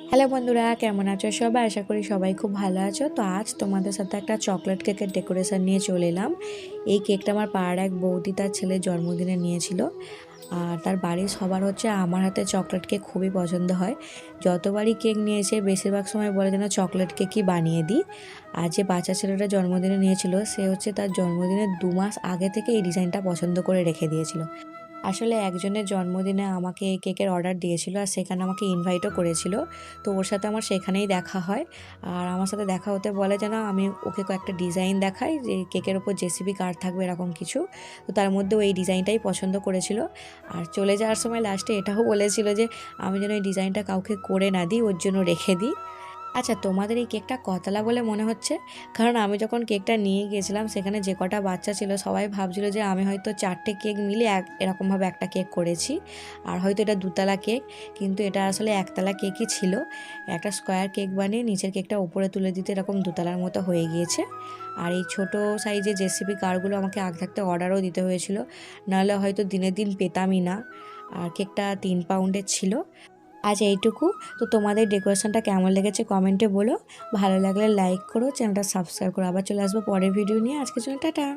Hello বন্ধুরা, কেমন আছো সবাই? আশা করি সবাই খুব ভালো আছো। তো আজ তোমাদের সাথে একটা চকলেট কেকের ডেকোরেশন নিয়ে চলে এলাম। এই কেকটা আমার পাড়ার এক বৌদি তার ছেলের জন্মদিনে নিয়েছিল। আর তার বাড়ির সবার হচ্ছে আমার হাতে চকলেট কেক খুবই পছন্দ হয়। যতবারই কেক নিয়েছে বেশিরভাগ সময় বলে যেন চকলেট কেকই বানিয়ে দিই। আর যে বাচ্চা ছেলেটা জন্মদিনে নিয়েছিল সে হচ্ছে তার জন্মদিনের 2 মাস আগে থেকে এই ডিজাইনটা পছন্দ করে রেখে দিয়েছিল। আসলে একজনের জন্মদিনে আমাকে এই কেকের অর্ডার দিয়েছিল আর সেখানে আমাকে ইনভাইটও করেছিল। তো ওর সাথে আমার সেখানেই দেখা হয়। আর আমার সাথে দেখা হতে বলে যেন আমি ওকে কয়েকটা ডিজাইন দেখাই যে কেকের ওপর জেসিবি কার্ড থাকবে এরকম কিছু। তো তার মধ্যেও এই ডিজাইনটাই পছন্দ করেছিল। আর চলে যাওয়ার সময় লাস্টে এটাও বলেছিল যে আমি যেন এই ডিজাইনটা কাউকে করে না দিই, ওর জন্য রেখে দিই। আচ্ছা, তোমাদের এই কেকটা কতলা বলে মনে হচ্ছে? কারণ আমি যখন কেকটা নিয়ে গিয়েছিলাম সেখানে যে কটা বাচ্চা ছিল সবাই ভাবছিল যে আমি হয়তো 4টে কেক মিলে এরকমভাবে একটা কেক করেছি, আর হয়তো এটা 2তলা কেক। কিন্তু এটা আসলে 1তলা কেকই ছিল। একটা স্কোয়ার কেক বানিয়ে নিচের কেকটা উপরে তুলে দিতে এরকম 2তলার মতো হয়ে গিয়েছে। আর এই ছোট সাইজের জেসিপি কারগুলো আমাকে আগে থাকতে অর্ডারও দিতে হয়েছিল, নাহলে হয়তো দিনের দিন পেতামই না। আর কেকটা 3 পাউন্ডের ছিল। আজ এইটুকু। তো তোমাদের ডেকোরেশনটা কেমন লেগেছে কমেন্টে বলো। ভালো লাগলে লাইক করো, চ্যানেলটা সাবস্ক্রাইব করো। আবার চলে আসবো পরের ভিডিও নিয়ে। আজকের জন্য টাটা।